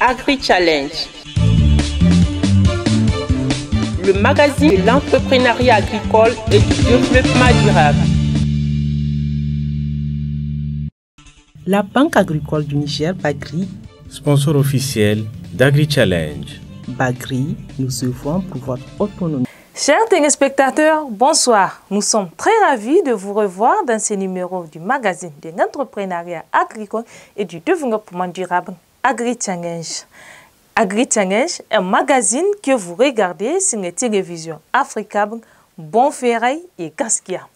Agri-Challenge, le magazine de l'entrepreneuriat agricole et du développement durable. La Banque agricole du Niger, Bagri, sponsor officiel d'Agri-Challenge. Bagri, nous œuvrons pour votre autonomie. Chers téléspectateurs, bonsoir. Nous sommes très ravis de vous revoir dans ce numéro du magazine de l'entrepreneuriat agricole et du développement durable Agri-Challenge. Agri-Challenge est un magazine que vous regardez sur les télévisions africaines Bonferré et Gaskia.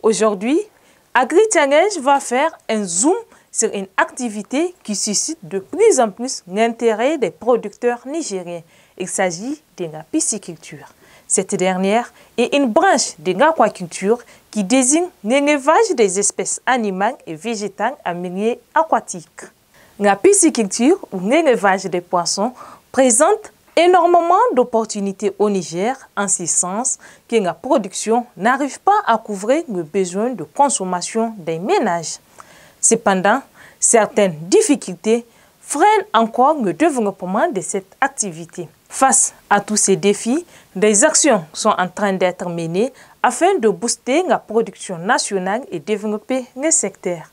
Aujourd'hui, Agri-Challenge va faire un zoom sur une activité qui suscite de plus en plus l'intérêt des producteurs nigériens. Il s'agit de la pisciculture. Cette dernière est une branche de l'aquaculture qui désigne l'élevage des espèces animales et végétales en milieu aquatique. La pisciculture ou l'élevage des poissons présente énormément d'opportunités au Niger en ce sens que la production n'arrive pas à couvrir le besoin de consommation des ménages. Cependant, certaines difficultés freinent encore le développement de cette activité. Face à tous ces défis, des actions sont en train d'être menées afin de booster la production nationale et développer le secteur.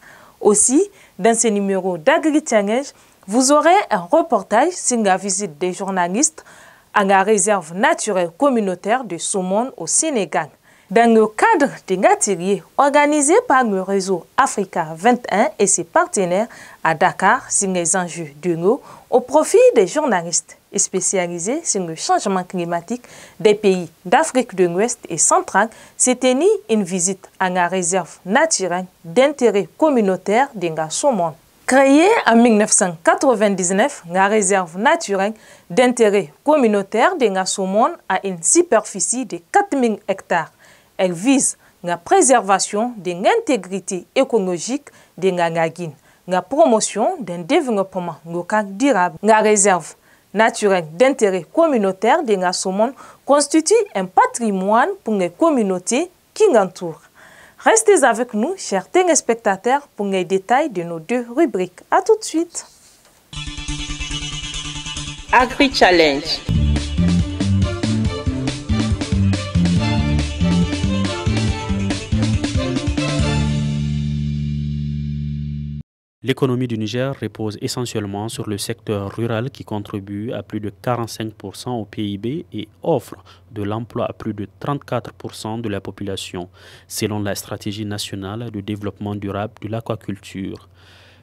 Aussi, dans ce numéro d'Agri-Challenge, vous aurez un reportage sur la visite des journalistes à la réserve naturelle communautaire de Somone au Sénégal. Dans le cadre de l'atelier organisé par le réseau Africa 21 et ses partenaires à Dakar sur les enjeux de l'eau au profit des journalistes spécialisés sur le changement climatique des pays d'Afrique de l'Ouest et centrale, s'est tenue une visite à la réserve naturelle d'intérêt communautaire de la Somone. Créée en 1999, la réserve naturelle d'intérêt communautaire de la Somone a une superficie de 4000 hectares. Elle vise la préservation de l'intégrité écologique de la lagune, la promotion d'un développement local durable. La réserve naturelle d'intérêt communautaire de la Somone constitue un patrimoine pour les communautés qui l'entourent. Restez avec nous, chers téléspectateurs, pour les détails de nos deux rubriques. A tout de suite. Agri-Challenge. L'économie du Niger repose essentiellement sur le secteur rural qui contribue à plus de 45% au PIB et offre de l'emploi à plus de 34% de la population, selon la stratégie nationale de développement durable de l'aquaculture.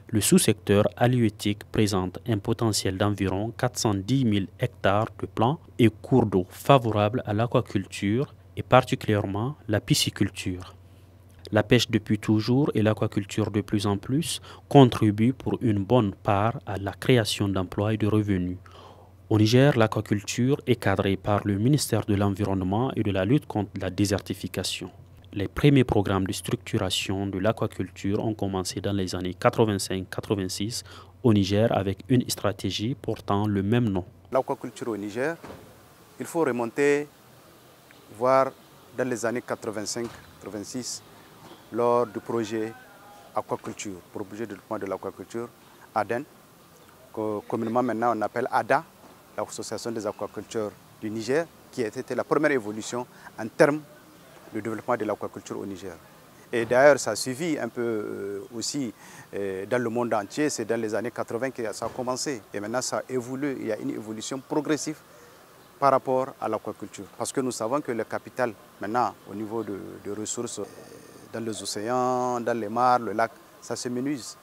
Le sous-secteur halieutique présente un potentiel d'environ 410 000 hectares de plans et cours d'eau favorables à l'aquaculture et particulièrement la pisciculture. La pêche depuis toujours et l'aquaculture de plus en plus contribuent pour une bonne part à la création d'emplois et de revenus. Au Niger, l'aquaculture est cadrée par le ministère de l'Environnement et de la lutte contre la désertification. Les premiers programmes de structuration de l'aquaculture ont commencé dans les années 85-86 au Niger avec une stratégie portant le même nom. L'aquaculture au Niger, il faut remonter, voir dans les années 85-86, lors du projet aquaculture, projet de développement de l'aquaculture, ADEN, que communément maintenant on appelle ADA, l'Association des aquaculteurs du Niger, qui a été la première évolution en termes de développement de l'aquaculture au Niger. Et d'ailleurs, ça a suivi un peu aussi dans le monde entier, c'est dans les années 80 que ça a commencé. Et maintenant, ça a évolué, il y a une évolution progressive par rapport à l'aquaculture. Parce que nous savons que le capital, maintenant, au niveau de ressources, dans les océans, dans les mares, le lac, ça se menuise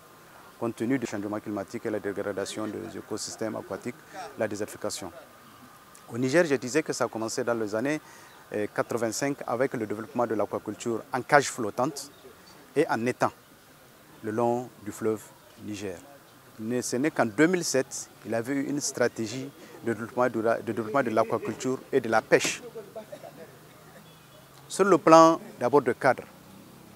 compte tenu du changement climatique et la dégradation des écosystèmes aquatiques, la désertification. Au Niger, je disais que ça a commencé dans les années 85 avec le développement de l'aquaculture en cage flottante et en étang le long du fleuve Niger. Mais ce n'est qu'en 2007 qu'il avait eu une stratégie de développement de l'aquaculture et de la pêche. Sur le plan d'abord de cadre,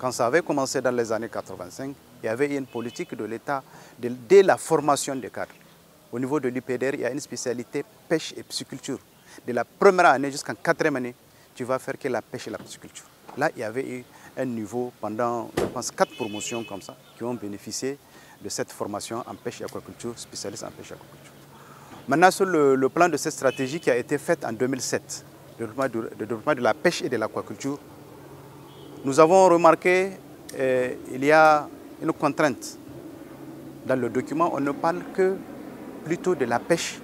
quand ça avait commencé dans les années 85, il y avait une politique de l'État dès la formation des cadres. Au niveau de l'UPDR, il y a une spécialité pêche et pisciculture. De la première année jusqu'en 4e année, tu vas faire que la pêche et la pisciculture. Là, il y avait eu un niveau pendant, je pense, 4 promotions comme ça, qui ont bénéficié de cette formation en pêche et aquaculture, spécialiste en pêche et aquaculture. Maintenant, sur le plan de cette stratégie qui a été faite en 2007, le développement de la pêche et de l'aquaculture, nous avons remarqué qu'il y a une contrainte. Dans le document, on ne parle que plutôt de la pêche.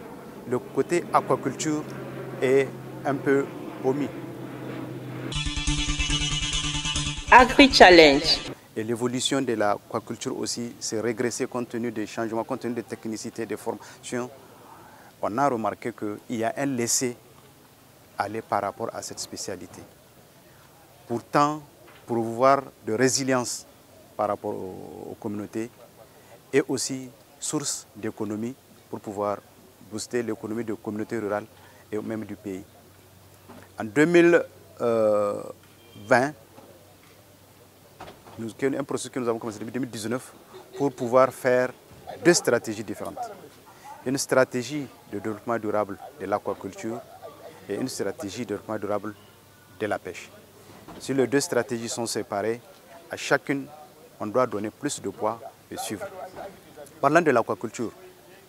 Le côté aquaculture est un peu omis. Agri-Challenge. Et l'évolution de l'aquaculture aussi s'est régressée compte tenu des changements, compte tenu des technicités, des formations. On a remarqué qu'il y a un laisser-aller par rapport à cette spécialité. Pourtant, pour pouvoir de résilience par rapport aux communautés et aussi source d'économie pour pouvoir booster l'économie des communautés rurales et même du pays. En 2020, un processus que nous avons commencé depuis 2019 pour pouvoir faire deux stratégies différentes. Une stratégie de développement durable de l'aquaculture et une stratégie de développement durable de la pêche. Si les deux stratégies sont séparées, à chacune, on doit donner plus de poids et suivre. Parlant de l'aquaculture,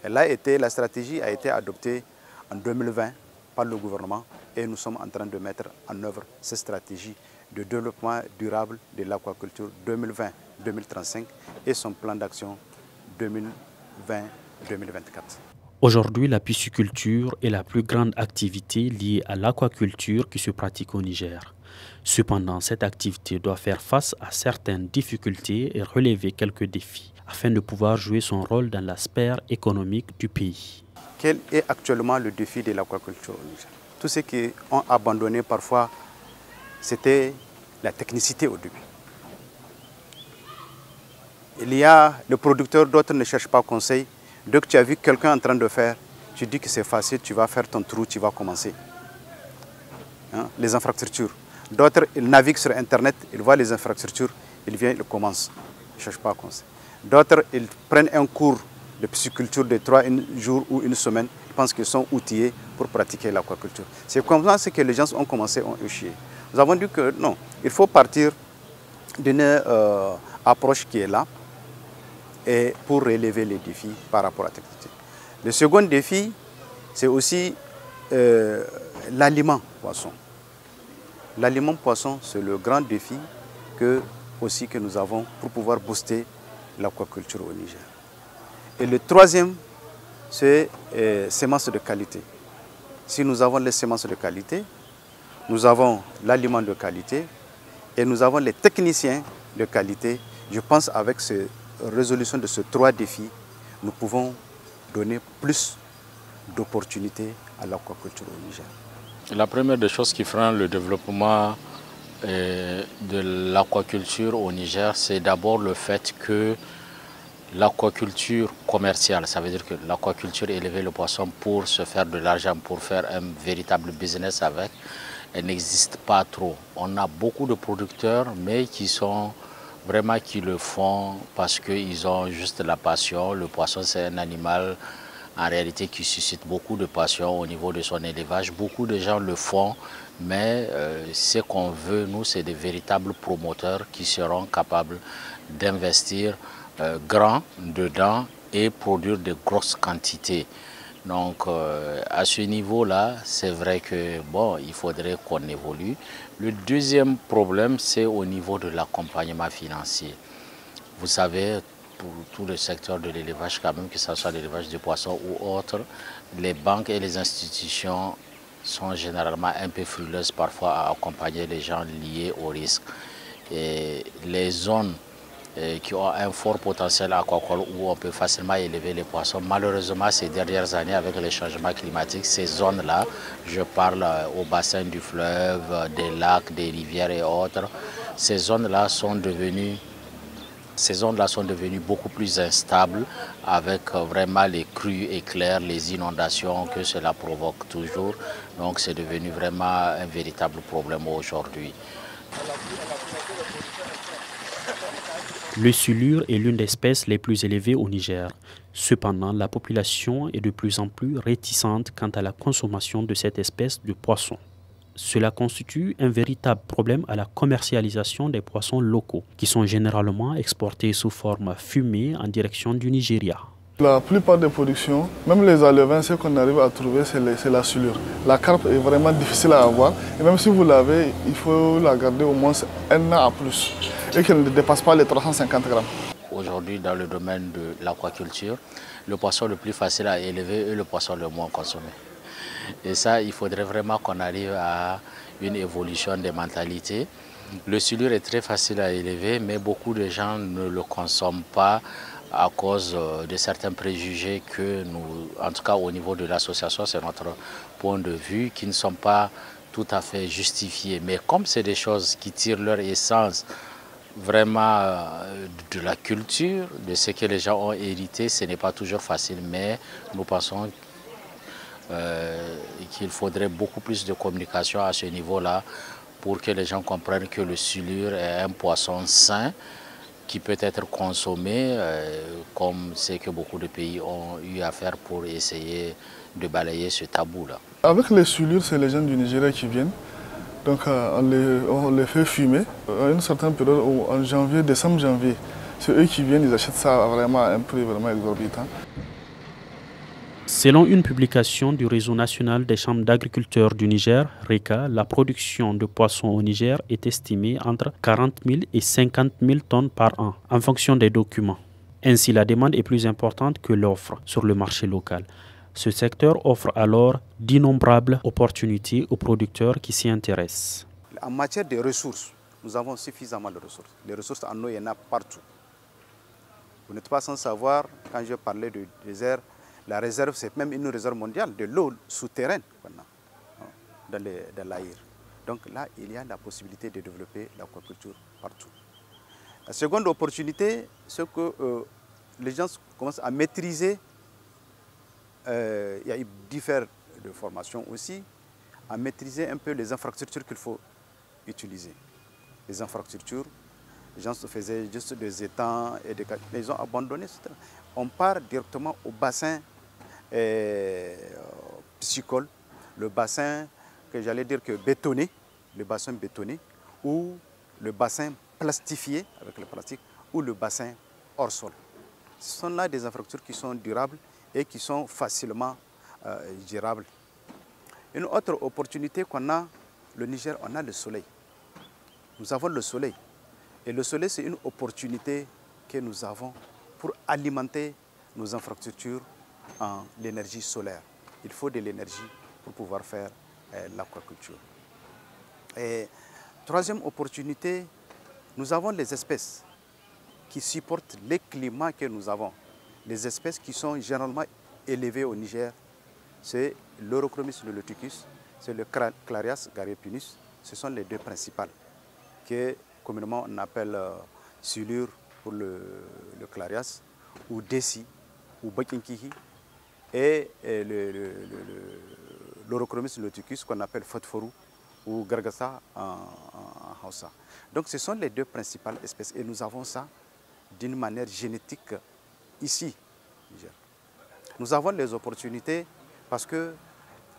la stratégie a été adoptée en 2020 par le gouvernement et nous sommes en train de mettre en œuvre cette stratégie de développement durable de l'aquaculture 2020-2035 et son plan d'action 2020-2024. Aujourd'hui, la pisciculture est la plus grande activité liée à l'aquaculture qui se pratique au Niger. Cependant, cette activité doit faire face à certaines difficultés et relever quelques défis afin de pouvoir jouer son rôle dans la sphère économique du pays. Quel est actuellement le défi de l'aquaculture au Niger? Tous ceux qui ont abandonné parfois, c'était la technicité au début. Il y a le producteur, d'autres ne cherchent pas conseil. Dès que tu as vu quelqu'un en train de faire, tu dis que c'est facile, tu vas faire ton trou, tu vas commencer. Hein? Les infrastructures. D'autres, ils naviguent sur Internet, ils voient les infrastructures, ils viennent, ils commencent. Ils ne cherchent pas conseil. D'autres, ils prennent un cours de pisciculture de 3 jours ou une semaine. Ils pensent qu'ils sont outillés pour pratiquer l'aquaculture. C'est comme ça que les gens ont commencé à échouer. Nous avons dit que non, il faut partir d'une approche qui est là et pour relever les défis par rapport à la technicité. Le second défi, c'est aussi l'aliment poisson. L'aliment poisson, c'est le grand défi que nous avons pour pouvoir booster l'aquaculture au Niger. Et le troisième, c'est semences de qualité. Si nous avons les semences de qualité, nous avons l'aliment de qualité et nous avons les techniciens de qualité. Je pense qu'avec cette résolution de ces trois défis, nous pouvons donner plus d'opportunités à l'aquaculture au Niger. La première des choses qui freine le développement de l'aquaculture au Niger, c'est d'abord le fait que l'aquaculture commerciale, ça veut dire que l'aquaculture, élever le poisson pour se faire de l'argent, pour faire un véritable business avec, elle n'existe pas trop. On a beaucoup de producteurs, mais qui le font parce qu'ils ont juste la passion. Le poisson, c'est un animal en réalité qui suscite beaucoup de passion au niveau de son élevage. Beaucoup de gens le font, mais ce qu'on veut, nous, c'est des véritables promoteurs qui seront capables d'investir grand dedans et produire de grosses quantités. Donc à ce niveau-là, c'est vrai que il faudrait qu'on évolue. Le deuxième problème, c'est au niveau de l'accompagnement financier. Vous savez, pour tout le secteur de l'élevage, quand même, que ce soit l'élevage de poissons ou autre, les banques et les institutions sont généralement un peu frileuses parfois à accompagner les gens liés au risque. Et les zones qui ont un fort potentiel aquacole où on peut facilement élever les poissons. Malheureusement, ces dernières années, avec les changements climatiques, ces zones-là, je parle au bassin du fleuve, des lacs, des rivières et autres, ces zones-là sont devenues beaucoup plus instables avec vraiment les crues éclairs, les inondations que cela provoque toujours. Donc c'est devenu vraiment un véritable problème aujourd'hui. Le silure est l'une des espèces les plus élevées au Niger. Cependant, la population est de plus en plus réticente quant à la consommation de cette espèce de poisson. Cela constitue un véritable problème à la commercialisation des poissons locaux, qui sont généralement exportés sous forme fumée en direction du Nigeria. La plupart des productions, même les alevins, ce qu'on arrive à trouver, c'est la soulure. La carpe est vraiment difficile à avoir. Et même si vous l'avez, il faut la garder au moins 1 an à plus. Et qu'elle ne dépasse pas les 350 grammes. Aujourd'hui, dans le domaine de l'aquaculture, le poisson le plus facile à élever est le poisson le moins consommé. Et ça, il faudrait vraiment qu'on arrive à une évolution des mentalités. Le silure est très facile à élever, mais beaucoup de gens ne le consomment pas à cause de certains préjugés que nous, en tout cas au niveau de l'association, c'est notre point de vue, qui ne sont pas tout à fait justifiés. Mais comme c'est des choses qui tirent leur essence vraiment de la culture, de ce que les gens ont hérité, ce n'est pas toujours facile, mais nous pensons qu'il faudrait beaucoup plus de communication à ce niveau-là pour que les gens comprennent que le silure est un poisson sain qui peut être consommé comme c'est que beaucoup de pays ont eu à faire pour essayer de balayer ce tabou-là. Avec les silures, c'est les gens du Nigeria qui viennent. Donc on les fait fumer. À une certaine période, en janvier, décembre, janvier, c'est eux qui viennent, ils achètent ça vraiment à un prix vraiment exorbitant. Selon une publication du Réseau national des chambres d'agriculteurs du Niger, RECA, la production de poissons au Niger est estimée entre 40 000 et 50 000 tonnes par an, en fonction des documents. Ainsi, la demande est plus importante que l'offre sur le marché local. Ce secteur offre alors d'innombrables opportunités aux producteurs qui s'y intéressent. En matière de ressources, nous avons suffisamment de ressources. Les ressources en eau, il y en a partout. Vous n'êtes pas sans savoir, quand je parlais du désert, la réserve, c'est même une réserve mondiale de l'eau souterraine dans l'Aïr. Donc là, il y a la possibilité de développer l'aquaculture partout. La seconde opportunité, c'est que les gens commencent à maîtriser, il y a eu différentes formations aussi, à maîtriser un peu les infrastructures qu'il faut utiliser. Les infrastructures, les gens se faisaient juste des étangs, mais ils ont abandonné. On part directement au bassin piscicole, le bassin que j'allais dire que bétonné, le bassin bétonné, ou le bassin plastifié avec le plastique, ou le bassin hors sol. Ce sont là des infrastructures qui sont durables et qui sont facilement gérables. Une autre opportunité qu'on a, le Niger, on a le soleil. Nous avons le soleil. Et le soleil, c'est une opportunité que nous avons pour alimenter nos infrastructures en l'énergie solaire. Il faut de l'énergie pour pouvoir faire l'aquaculture. Et troisième opportunité, nous avons les espèces qui supportent les climats que nous avons. Les espèces qui sont généralement élevées au Niger, c'est l'Eurochromis niloticus, c'est le Clarias gariepinus. Ce sont les deux principales que communément on appelle silure pour le Clarias, ou Desi, ou Bakinkihi, et l'Eurochromis niloticus qu'on appelle Fotforu ou Gargasa en Hausa. Donc ce sont les deux principales espèces et nous avons ça d'une manière génétique ici. Nous avons les opportunités parce que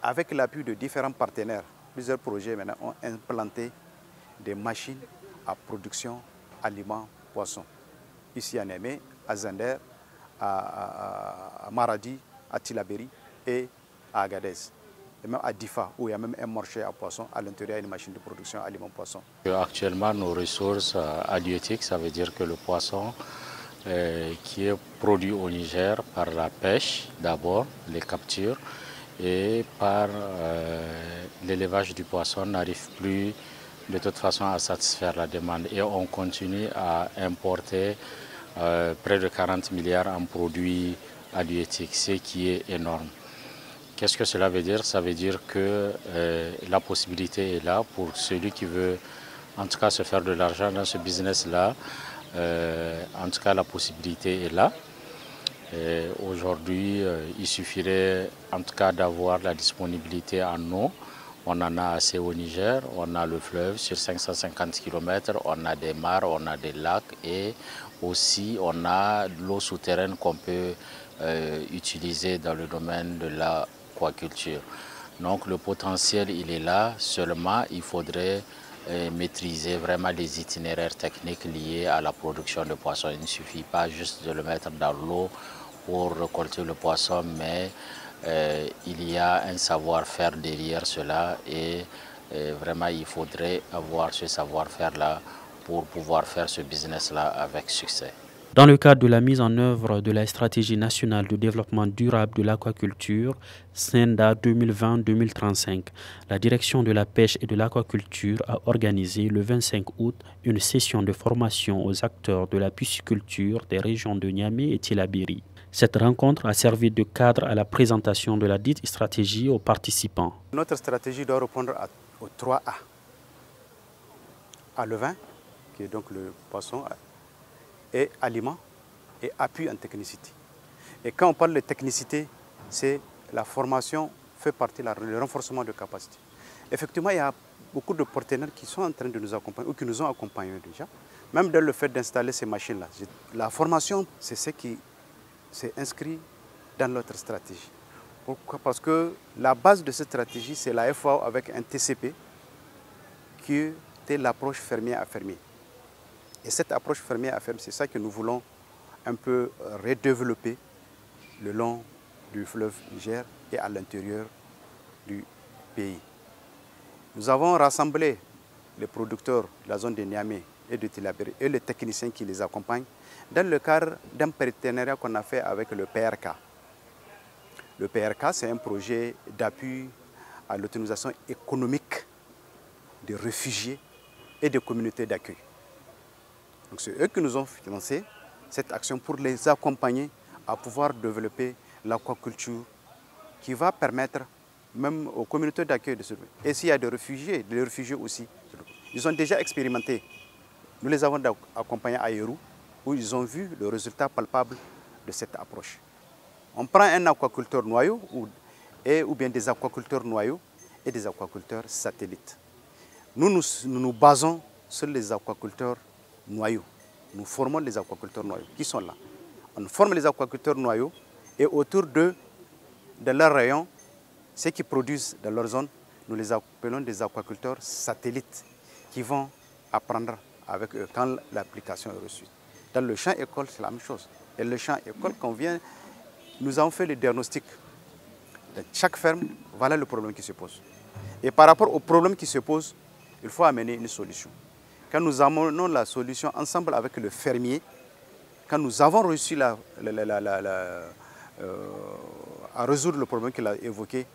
avec l'appui de différents partenaires, plusieurs projets maintenant ont implanté des machines à production aliments poissons. Ici à Némé, à Zander, à Maradi, à Tilaberi et à Agadez. Et même à Difa, où il y a même un marché à poissons, à l'intérieur, une machine de production aliments poissons. Actuellement, nos ressources halieutiques, ça veut dire que le poisson qui est produit au Niger par la pêche, d'abord, les captures, et par l'élevage du poisson n'arrive plus de toute façon à satisfaire la demande. Et on continue à importer près de 40 milliards en produits halieutiques, ce qui est énorme. Qu'est-ce que cela veut dire? Ça veut dire que la possibilité est là pour celui qui veut en tout cas se faire de l'argent dans ce business-là. En tout cas, la possibilité est là. Aujourd'hui, il suffirait en tout cas d'avoir la disponibilité en eau. On en a assez au Niger, on a le fleuve sur 550 km, on a des mares, on a des lacs et aussi on a l'eau souterraine qu'on peut utiliser dans le domaine de l'aquaculture. Donc le potentiel il est là, seulement il faudrait maîtriser vraiment les itinéraires techniques liés à la production de poissons. Il ne suffit pas juste de le mettre dans l'eau pour récolter le poisson, mais il y a un savoir-faire derrière cela et vraiment il faudrait avoir ce savoir-faire-là pour pouvoir faire ce business-là avec succès. Dans le cadre de la mise en œuvre de la stratégie nationale de développement durable de l'aquaculture, SNDA 2020-2035, la direction de la pêche et de l'aquaculture a organisé le 25 août une session de formation aux acteurs de la pisciculture des régions de Niamey et Tillabéri. Cette rencontre a servi de cadre à la présentation de la dite stratégie aux participants. Notre stratégie doit répondre aux 3 A. A levain, qui est donc le poisson, et aliments et appui en technicité. Et quand on parle de technicité, c'est la formation fait partie du renforcement de capacité. Effectivement, il y a beaucoup de partenaires qui sont en train de nous accompagner ou qui nous ont accompagnés déjà, même dans le fait d'installer ces machines-là. La formation, c'est ce qui s'est inscrit dans notre stratégie. Pourquoi? Parce que la base de cette stratégie, c'est la FAO avec un TCP qui était l'approche fermier à fermier. Et cette approche fermier à ferme, c'est ça que nous voulons un peu redévelopper le long du fleuve Niger et à l'intérieur du pays. Nous avons rassemblé les producteurs de la zone de Niamey et de Tillabéri et les techniciens qui les accompagnent dans le cadre d'un partenariat qu'on a fait avec le PRK. Le PRK, c'est un projet d'appui à l'autonomisation économique des réfugiés et des communautés d'accueil. Donc c'est eux qui nous ont financé cette action pour les accompagner à pouvoir développer l'aquaculture qui va permettre même aux communautés d'accueil de survivre. Et s'il y a des réfugiés aussi, ils ont déjà expérimenté. Nous les avons accompagnés à Yerou où ils ont vu le résultat palpable de cette approche. On prend un aquaculteur noyau ou bien des aquaculteurs noyaux et des aquaculteurs satellites. Nous nous basons sur les aquaculteurs noyaux. Nous formons les aquaculteurs noyaux qui sont là. On forme les aquaculteurs noyaux et autour d'eux, de leur rayon, ceux qui produisent dans leur zone, nous les appelons des aquaculteurs satellites qui vont apprendre avec eux quand l'application est reçue. Dans le champ école, c'est la même chose. Et le champ école, quand vient, nous avons fait le diagnostic. Dans chaque ferme, voilà le problème qui se pose. Et par rapport au problème qui se pose, il faut amener une solution. Quand nous amenons la solution ensemble avec le fermier, quand nous avons réussi à résoudre le problème qu'il a évoqué,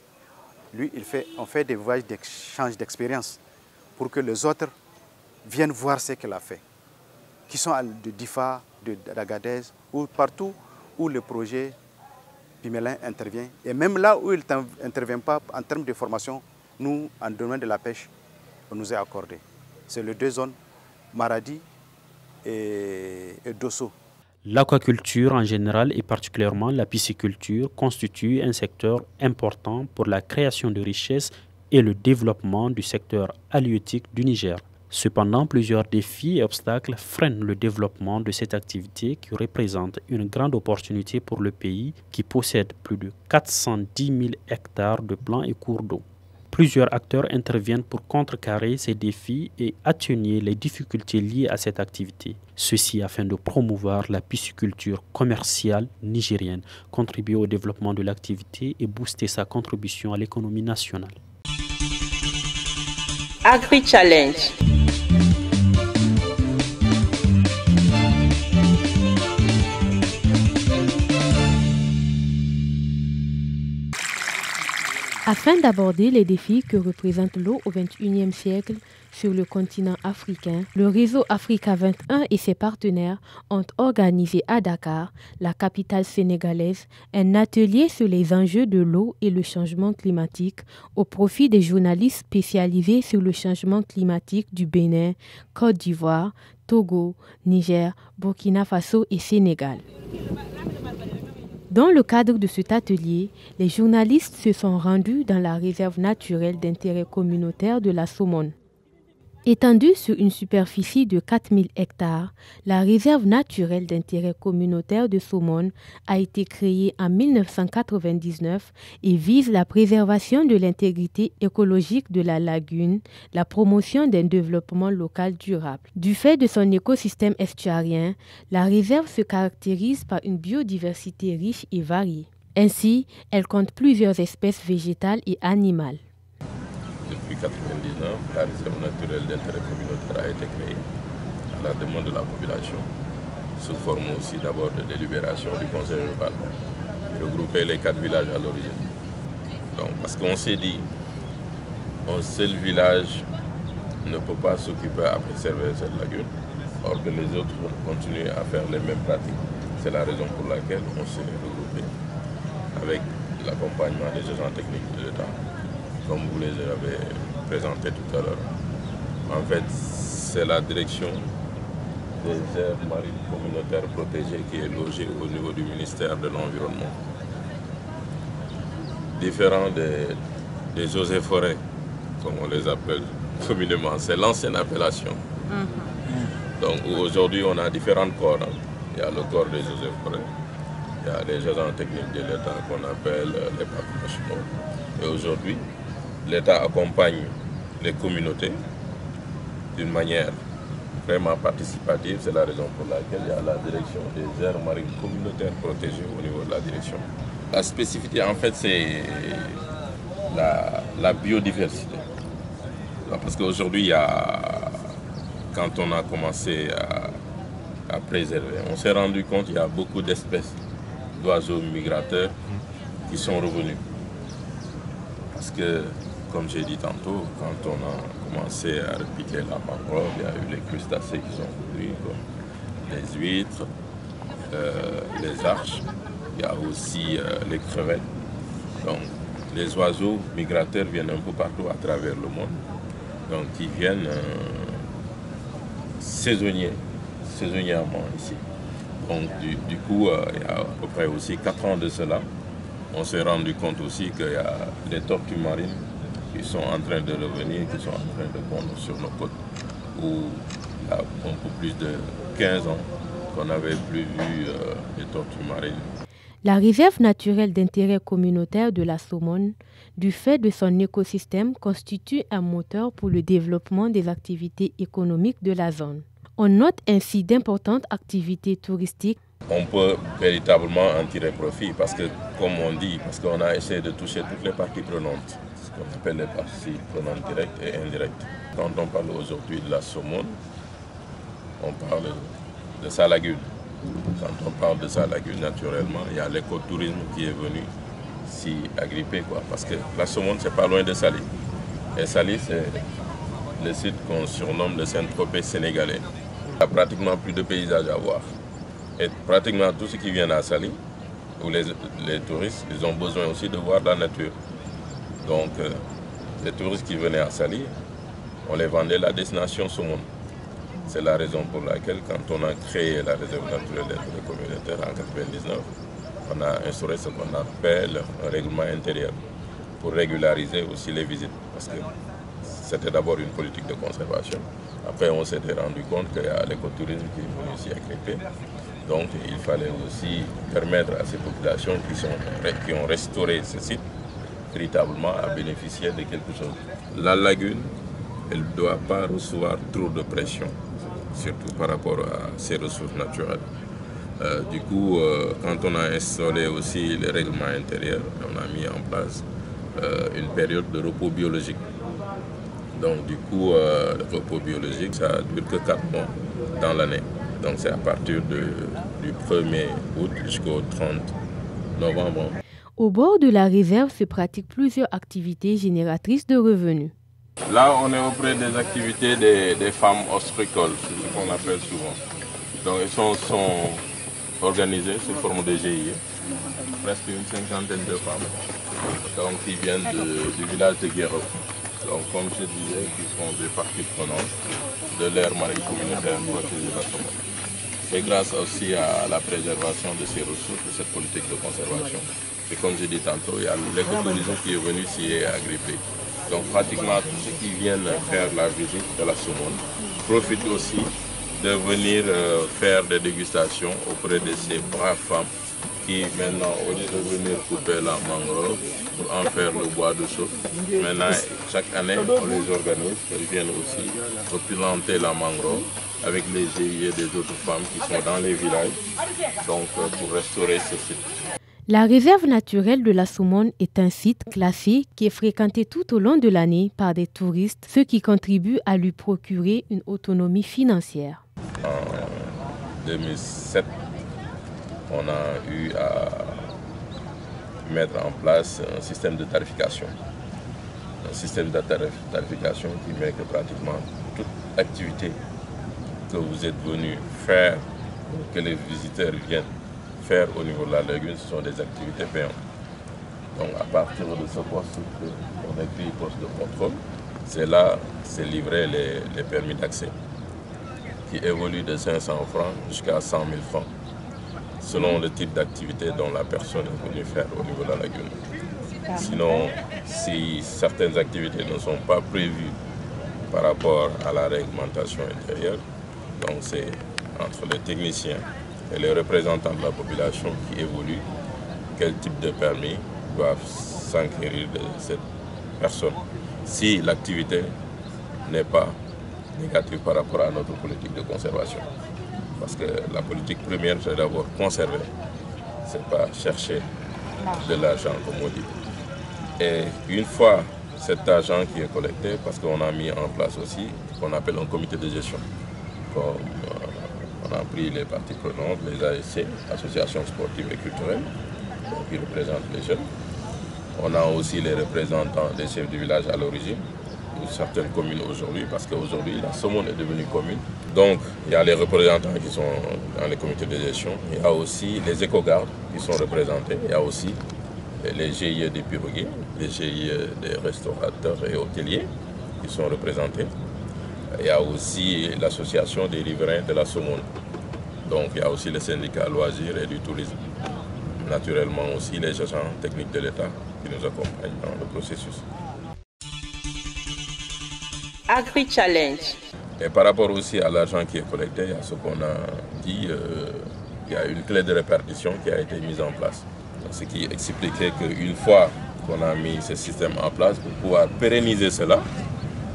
lui, on fait des voyages d'échange d'expérience pour que les autres viennent voir ce qu'il a fait, qui sont de Difa, d'Agadez, ou partout où le projet Pimelin intervient. Et même là où il n'intervient pas en termes de formation, nous, en domaine de la pêche, on nous est accordé. C'est les 2 zones, Maradi et Dosso. L'aquaculture en général et particulièrement la pisciculture constitue un secteur important pour la création de richesses et le développement du secteur halieutique du Niger. Cependant, plusieurs défis et obstacles freinent le développement de cette activité qui représente une grande opportunité pour le pays qui possède plus de 410 000 hectares de plans et cours d'eau. Plusieurs acteurs interviennent pour contrecarrer ces défis et atténuer les difficultés liées à cette activité. Ceci afin de promouvoir la pisciculture commerciale nigérienne, contribuer au développement de l'activité et booster sa contribution à l'économie nationale. Agri-Challenge. Afin d'aborder les défis que représente l'eau au XXIe siècle sur le continent africain, le réseau Africa 21 et ses partenaires ont organisé à Dakar, la capitale sénégalaise, un atelier sur les enjeux de l'eau et le changement climatique au profit des journalistes spécialisés sur le changement climatique du Bénin, Côte d'Ivoire, Togo, Niger, Burkina Faso et Sénégal. Dans le cadre de cet atelier, les journalistes se sont rendus dans la réserve naturelle d'intérêt communautaire de la Somone. Étendue sur une superficie de 4000 hectares, la réserve naturelle d'intérêt communautaire de Somone a été créée en 1999 et vise la préservation de l'intégrité écologique de la lagune, la promotion d'un développement local durable. Du fait de son écosystème estuarien, la réserve se caractérise par une biodiversité riche et variée. Ainsi, elle compte plusieurs espèces végétales et animales. Depuis 1999, la réserve naturelle d'intérêt communautaire a été créée à la demande de la population, sous forme aussi d'abord de délibération du conseil rural, qui regroupait les 4 villages à l'origine. Donc, parce qu'on s'est dit, un seul village ne peut pas s'occuper à préserver cette lagune, or que les autres continuent à faire les mêmes pratiques. C'est la raison pour laquelle on s'est regroupé avec l'accompagnement des agents techniques de l'État, comme vous les avez présentés tout à l'heure. En fait, c'est la direction des aires marines communautaires protégées qui est logée au niveau du ministère de l'Environnement. Différent des eaux et forêts, comme on les appelle communément, c'est l'ancienne appellation. Donc aujourd'hui, on a différents corps. Il y a le corps des eaux et forêts, il y a les agents techniques de l'État qu'on appelle les parcs nationaux. Et aujourd'hui, l'État accompagne les communautés d'une manière vraiment participative. C'est la raison pour laquelle il y a la direction des aires marines communautaires protégées au niveau de la direction. La spécificité, en fait, c'est la biodiversité. Parce qu'aujourd'hui, quand on a commencé à préserver, on s'est rendu compte qu'il y a beaucoup d'espèces d'oiseaux migrateurs qui sont revenus. Parce que, comme j'ai dit tantôt, quand on a commencé à repiquer la mangrove, il y a eu les crustacés qui sont venus, comme les huîtres, les arches, il y a aussi les crevettes. Donc, les oiseaux migrateurs viennent un peu partout à travers le monde. Donc, ils viennent saisonnièrement ici. Donc, du coup, il y a à peu près aussi 4 ans de cela, on s'est rendu compte aussi qu'il y a des tortues marines qui sont en train de revenir, qui sont en train de pondre sur nos côtes, où il y a un peu plus de 15 ans qu'on n'avait plus vu des tortues marines. La réserve naturelle d'intérêt communautaire de la Somone, du fait de son écosystème, constitue un moteur pour le développement des activités économiques de la zone. On note ainsi d'importantes activités touristiques. On peut véritablement en tirer profit parce que, comme on dit, parce qu'on a essayé de toucher toutes les parties prenantes, ce qu'on appelle les parties prenantes directes et indirectes. Quand on parle aujourd'hui de la Somone, on parle de sa lagune. Quand on parle de sa lagune, naturellement, il y a l'écotourisme qui est venu s'y agripper, parce que la Somone, c'est pas loin de Saly. Et Saly, c'est le site qu'on surnomme le Saint-Tropez sénégalais. Il y a pratiquement plus de paysages à voir. Et pratiquement tous ceux qui viennent à Saly, ou les touristes, ils ont besoin aussi de voir la nature. Donc, les touristes qui venaient à Saly, on les vendait la destination Somone. C'est la raison pour laquelle, quand on a créé la réserve naturelle d'intérêt communautaire en 1999, on a instauré ce qu'on appelle un règlement intérieur pour régulariser aussi les visites. Parce que c'était d'abord une politique de conservation. Après, on s'était rendu compte qu'il y a l'écotourisme qui est venu s'y agripper. Donc, il fallait aussi permettre à ces populations qui ont restauré ce site véritablement à bénéficier de quelque chose. La lagune, elle ne doit pas recevoir trop de pression, surtout par rapport à ses ressources naturelles. Du coup, quand on a installé aussi les règlements intérieurs, on a mis en place une période de repos biologique. Donc du coup, le repos biologique, ça ne dure que 4 mois dans l'année. Donc c'est à partir du 1er août jusqu'au 30 novembre. Au bord de la réserve se pratiquent plusieurs activités génératrices de revenus. Là, on est auprès des activités des femmes ostréicoles, c'est ce qu'on appelle souvent. Donc elles sont organisées sous forme de GIE, presque une cinquantaine de femmes, donc qui viennent du village de Guéro. Donc comme je disais, qui sont des parties prenantes de l'aire marine communautaire protégée de la Somone. Et grâce aussi à la préservation de ces ressources, de cette politique de conservation. Et comme je dis tantôt, il y a l'écotourisme qui est venu s'y agripper. Donc pratiquement tous ceux qui viennent faire la visite de la saumon profitent aussi de venir faire des dégustations auprès de ces braves femmes qui maintenant, au lieu de venir couper la mangrove pour en faire le bois de chauffe, maintenant chaque année on les organise, elles viennent aussi replanter la mangrove avec les GIE des autres femmes qui sont dans les villages, donc pour restaurer ce site. La réserve naturelle de la Somone est un site classé qui est fréquenté tout au long de l'année par des touristes, ce qui contribue à lui procurer une autonomie financière. En 2007, on a eu à mettre en place un système de tarification. Un système de tarification qui met que pratiquement toute activité que vous êtes venu faire, que les visiteurs viennent faire au niveau de la lagune, ce sont des activités payantes. Donc à partir de ce poste, on écrit poste de contrôle, c'est là c'est livré les permis d'accès qui évoluent de 500 francs jusqu'à 100 000 francs selon le type d'activité dont la personne est venue faire au niveau de la lagune. Sinon, si certaines activités ne sont pas prévues par rapport à la réglementation intérieure, donc c'est entre les techniciens et les représentants de la population qui évoluent quel type de permis doivent s'enquérir de cette personne si l'activité n'est pas négative par rapport à notre politique de conservation. Parce que la politique première, c'est d'abord conserver, c'est pas chercher de l'argent comme on dit. Et une fois cet argent qui est collecté, parce qu'on a mis en place aussi ce qu'on appelle un comité de gestion. Comme on a pris les parties prenantes, les ASC, associations sportives et culturelles, qui représentent les jeunes. On a aussi les représentants des chefs du village à l'origine, de certaines communes aujourd'hui, parce qu'aujourd'hui la Somone est devenue commune. Donc il y a les représentants qui sont dans les comités de gestion, il y a aussi les éco-gardes qui sont représentés, il y a aussi les GIE des piroguiers, les GIE des restaurateurs et hôteliers qui sont représentés. Il y a aussi l'association des riverains de la Somone. Donc il y a aussi le syndicat loisirs et du tourisme. Naturellement aussi les agents techniques de l'État qui nous accompagnent dans le processus. Agri-Challenge. Et par rapport aussi à l'argent qui est collecté, il y a ce qu'on a dit, il y a une clé de répartition qui a été mise en place. Ce qui expliquait qu'une fois qu'on a mis ce système en place, pour pouvoir pérenniser cela,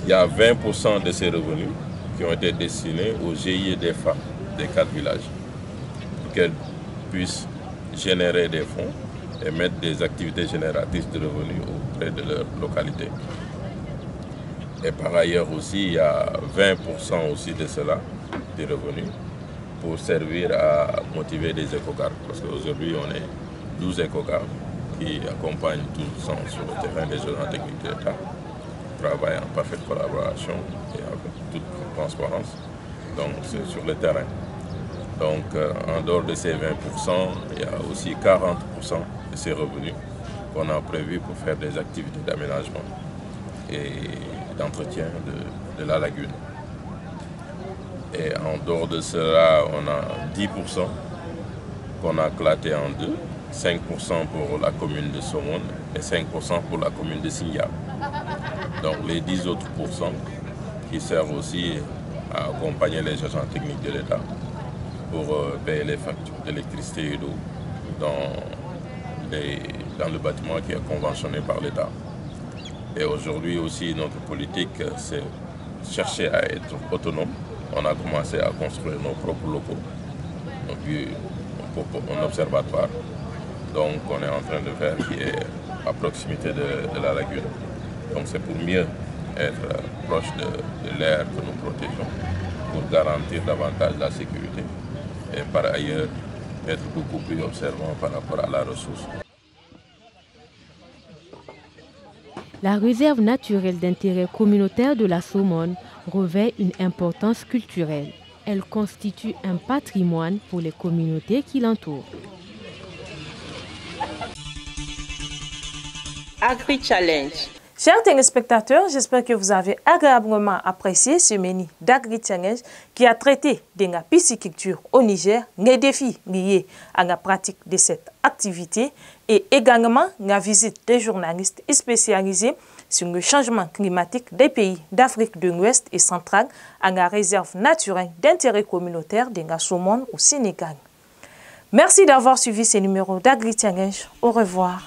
il y a 20% de ces revenus qui ont été destinés aux GIE des femmes des 4 villages, pour qu'elles puissent générer des fonds et mettre des activités génératrices de revenus auprès de leur localité. Et par ailleurs aussi, il y a 20% aussi de cela, des revenus, pour servir à motiver des éco-gardes. Parce qu'aujourd'hui, on est 12 éco-gardes qui accompagnent tous sur le terrain des agents techniques de l'État, travaillent en parfaite collaboration et avec toute transparence. Donc c'est sur le terrain. Donc en dehors de ces 20%, il y a aussi 40% de ces revenus qu'on a prévus pour faire des activités d'aménagement et d'entretien de la lagune. Et en dehors de cela, on a 10% qu'on a éclaté en deux, 5% pour la commune de Somone et 5% pour la commune de Sindia. Donc les 10 autres pourcents qui servent aussi à accompagner les agents techniques de l'État pour payer les factures d'électricité et d'eau dans le bâtiment qui est conventionné par l'État. Et aujourd'hui aussi, notre politique, c'est chercher à être autonome. On a commencé à construire nos propres locaux, un observatoire. Donc on est en train de faire qui est à proximité de la lagune. Donc c'est pour mieux être proche de l'air que nous protégeons, pour garantir davantage la sécurité et par ailleurs être beaucoup plus observant par rapport à la ressource. La réserve naturelle d'intérêt communautaire de la Somone revêt une importance culturelle. Elle constitue un patrimoine pour les communautés qui l'entourent. Agri-Challenge. Chers téléspectateurs, j'espère que vous avez agréablement apprécié ce menu d'Agri-Challenge qui a traité de la pisciculture au Niger, les défis liés à la pratique de cette activité et également la visite des journalistes spécialisés sur le changement climatique des pays d'Afrique de l'Ouest et centrale à la réserve naturelle d'intérêt communautaire de Ngassomone au Sénégal. Merci d'avoir suivi ces numéros d'Agri Challenge. Au revoir.